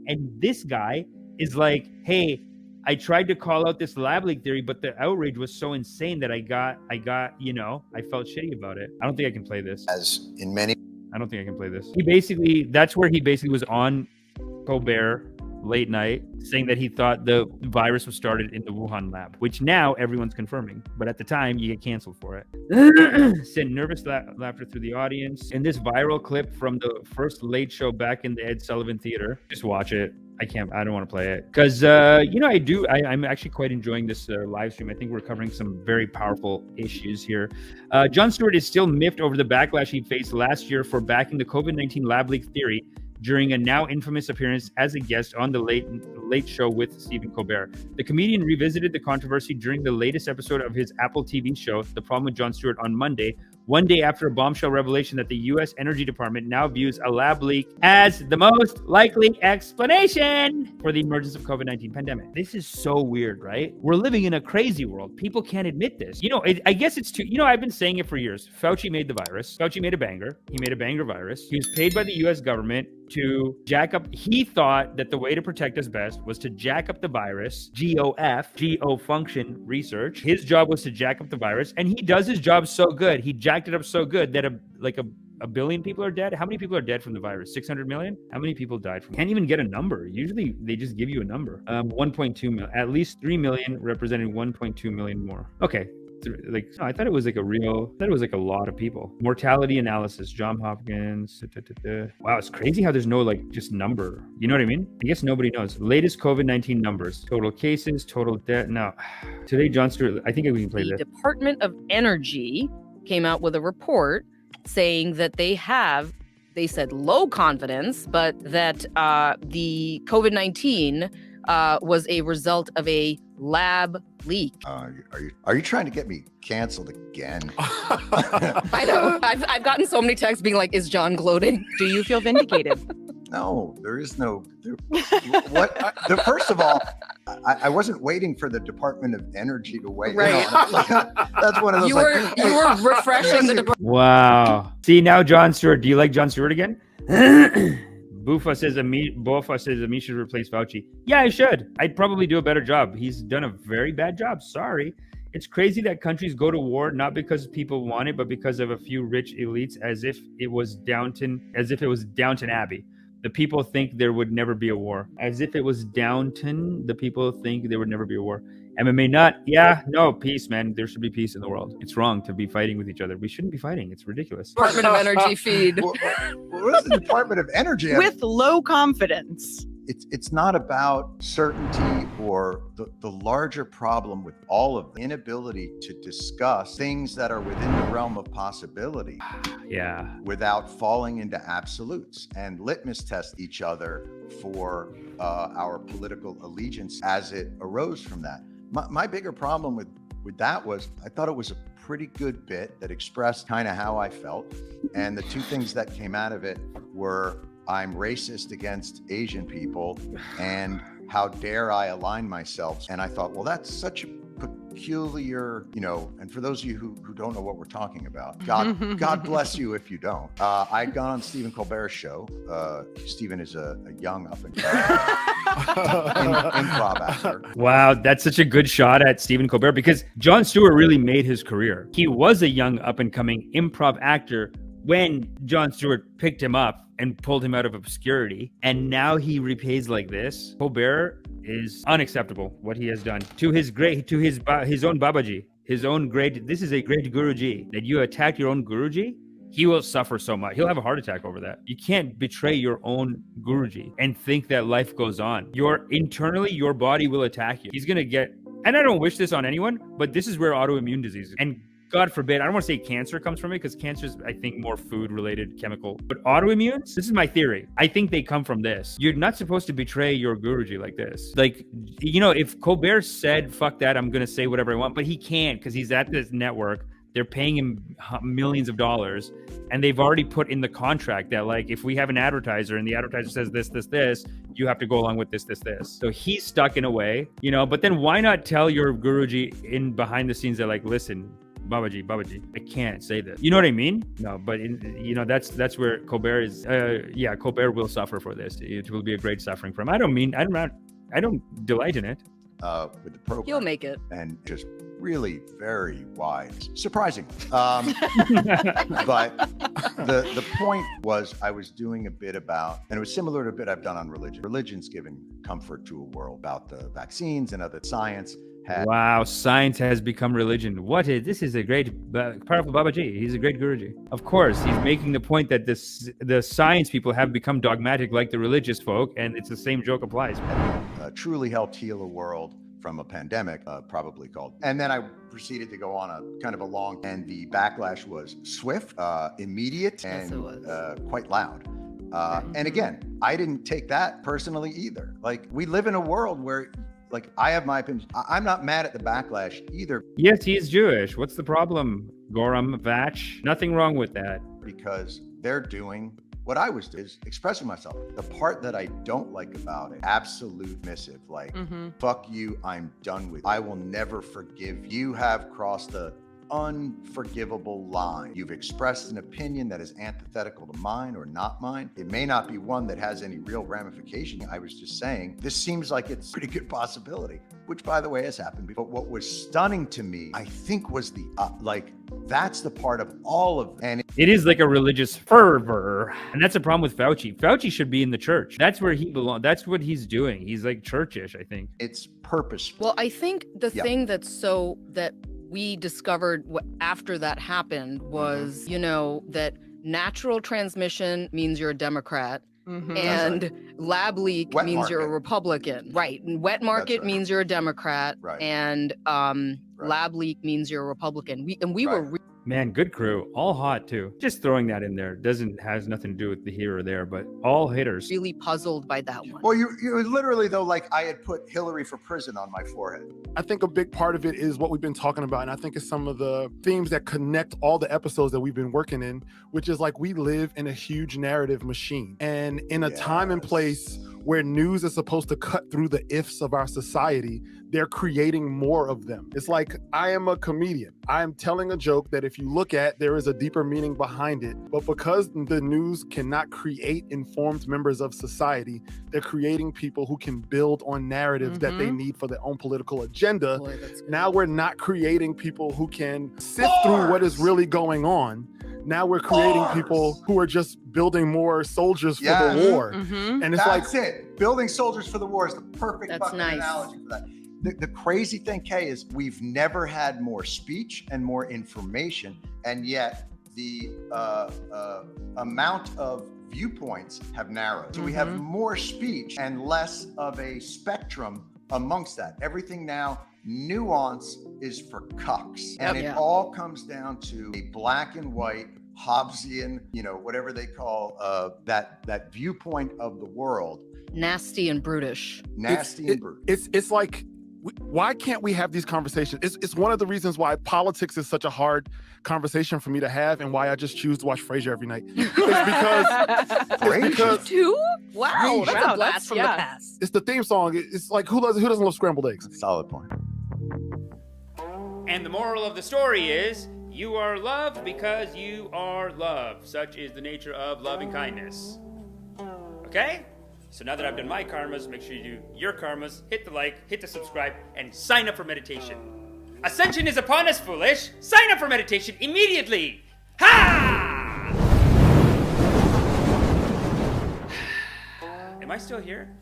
And this guy is like, hey, I tried to call out this lab leak theory, but the outrage was so insane that I got, I felt shitty about it. I don't think I can play this. As in many, I don't think I can play this. That's where he basically was on Colbert late night saying that he thought the virus was started in the Wuhan lab, which now everyone's confirming. But at the time, you get canceled for it. Sent nervous laughter through the audience. In this viral clip from the first Late Show back in the Ed Sullivan Theater, just watch it. I don't want to play it because, I'm actually quite enjoying this live stream. I think we're covering some very powerful issues here. Jon Stewart is still miffed over the backlash he faced last year for backing the COVID-19 lab leak theory during a now infamous appearance as a guest on the Late Show with Stephen Colbert. The comedian revisited the controversy during the latest episode of his Apple TV show, The Problem with Jon Stewart, on Monday, one day after a bombshell revelation that the U.S. Energy Department now views a lab leak as the most likely explanation for the emergence of COVID-19 pandemic. This is so weird, right? We're living in a crazy world. People can't admit this. I guess it's too, I've been saying it for years. Fauci made the virus. Fauci made a banger. He made a banger virus. He was paid by the U.S. government to jack up. He thought that the way to protect us best was to jack up the virus, GO function research. His job was to jack up the virus, and he does his job so good. He jacked it up so good that a billion people are dead. How many people are dead from the virus? 600 million? How many people died from it? Can't even get a number. Usually they just give you a number. 1.2 million. At least 3 million represented 1.2 million more. Okay. I thought it was a lot of people. Mortality analysis, John Hopkins. Wow, it's crazy how there's no just number. You know what I mean? I guess nobody knows. Latest COVID-19 numbers, total cases, total death. No, today Jon Stewart. I think we can play this. The Department of Energy came out with a report saying that they said low confidence, but that the COVID-19 was a result of a lab leak. Are you trying to get me canceled again? I know. I've gotten so many texts being like, "Is John gloating?" Do you feel vindicated? No, there is no. First of all, I wasn't waiting for the Department of Energy to weigh in on it. That's one of those. You were refreshing the department. Wow. See now, Jon Stewart. Do you like Jon Stewart again? Bofa says Amish should replace Fauci. Yeah, I should. I'd probably do a better job. He's done a very bad job. Sorry. It's crazy that countries go to war not because people want it, but because of a few rich elites, as if it was Downton Abbey. The people think there would never be a war. As if it was Downton, the people think there would never be a war. MMA not. Yeah, no, peace, man. There should be peace in the world. It's wrong to be fighting with each other. We shouldn't be fighting. It's ridiculous. Department of Energy feed. What is the Department of Energy? With low confidence. It's not about certainty or the larger problem with all of the inability to discuss things that are within the realm of possibility. Yeah. Without falling into absolutes and litmus test each other for our political allegiance as it arose from that. My bigger problem with that was I thought it was a pretty good bit that expressed kind of how I felt. And the two things that came out of it were I'm racist against Asian people and how dare I align myself. And I thought, well, that's such a peculiar, and for those of you who don't know what we're talking about, God bless you if you don't. I'd gone on Stephen Colbert's show. Stephen is a young up and coming improv actor. Wow, that's such a good shot at Stephen Colbert because Jon Stewart really made his career. He was a young up and coming improv actor when Jon Stewart picked him up and pulled him out of obscurity, and now he repays like this. Colbert is unacceptable what he has done to his own Babaji, his own great. This is a great Guruji. That you attack your own Guruji, he will suffer so much. He'll have a heart attack over that. You can't betray your own Guruji and think that life goes on. Internally, your body will attack you. He's gonna get, and I don't wish this on anyone, but this is where autoimmune disease and God forbid, I don't want to say cancer comes from it because cancer is, I think, more food-related chemical. But autoimmunes, this is my theory. I think they come from this. You're not supposed to betray your Guruji like this. If Colbert said, fuck that, I'm going to say whatever I want, but he can't because he's at this network. They're paying him millions of dollars. And they've already put in the contract that, if we have an advertiser and the advertiser says this, you have to go along with this. So he's stuck in a way, but then why not tell your Guruji in behind the scenes that, listen, Babaji. I can't say that. You know what I mean? No, but that's where Colbert is. Colbert will suffer for this. It will be a great suffering for him. I don't delight in it. With the program. He'll make it. And just really very wise, surprising. But the point was, I was doing a bit about, and it was similar to a bit I've done on religion. Religion's giving comfort to a world about the vaccines and other science. Wow, science has become religion. This is a great, powerful Babaji. He's a great Guruji. Of course, he's making the point that the science people have become dogmatic like the religious folk, and it's the same joke applies. Truly helped heal a world from a pandemic, probably called. And then I proceeded to go on a kind of a long, and the backlash was swift, immediate, and quite loud. And again, I didn't take that personally either. Like, we live in a world where, like, I have my opinion. I'm not mad at the backlash either. Yes, he's Jewish. What's the problem, Goram Vach? Nothing wrong with that. Because they're doing what I was doing, is expressing myself. The part that I don't like about it, absolute missive, like, fuck you, I'm done with you. I will never forgive you. You have crossed the unforgivable line. You've expressed an opinion that is antithetical to mine or not mine. It may not be one that has any real ramification. I was just saying, this seems like it's a pretty good possibility, which, by the way, has happened before. But what was stunning to me, I think, was the that's the part of all of, and it is like a religious fervor, and that's a problem with Fauci. Fauci should be in the church. That's where he belongs. That's what he's doing. He's like churchish, I think. It's purposeful. Well, I think the thing that we discovered after that happened was, that natural transmission means you're a Democrat. And lab leak means you're a Republican. Right. And wet market means you're a Democrat. Right. And lab leak means you're a Republican. We were Man, good crew. All hot, too. Just throwing that in there has nothing to do with the here or there, but all hitters. really puzzled by that one. Well, you literally, though, like, I had put Hillary for prison on my forehead. I think a big part of it is what we've been talking about, and I think it's some of the themes that connect all the episodes that we've been working in, which is like, we live in a huge narrative machine, and in a time and place where news is supposed to cut through the ifs of our society, they're creating more of them. It's like, I am a comedian. I am telling a joke that, if you look at, there is a deeper meaning behind it. But because the news cannot create informed members of society, they're creating people who can build on narratives that they need for their own political agenda. Boy, that's good. Now we're not creating people who can sift through what is really going on. Now we're creating people who are just building more soldiers for the war. And it's That's it. Building soldiers for the war is the perfect fucking nice. analogy for that. The crazy thing, Kay, is we've never had more speech and more information, and yet the amount of viewpoints have narrowed. So we have more speech and less of a spectrum amongst that. Everything now, nuance is for cucks. And it all comes down to a black and white Hobbesian, whatever they call that viewpoint of the world. Nasty and brutish. And brutish. It's like, why can't we have these conversations? It's one of the reasons why politics is such a hard conversation for me to have, and why I just choose to watch Frasier every night. It's because Two? Wow, that's a blast that's- from yeah. the past. it's the theme song. It's like, who doesn't love scrambled eggs? Solid point. And the moral of the story is, you are loved because you are loved. Such is the nature of loving kindness. Okay? So now that I've done my karmas, make sure you do your karmas, hit the like, hit the subscribe, and sign up for meditation. Ascension is upon us, foolish! Sign up for meditation immediately! Ha! Am I still here?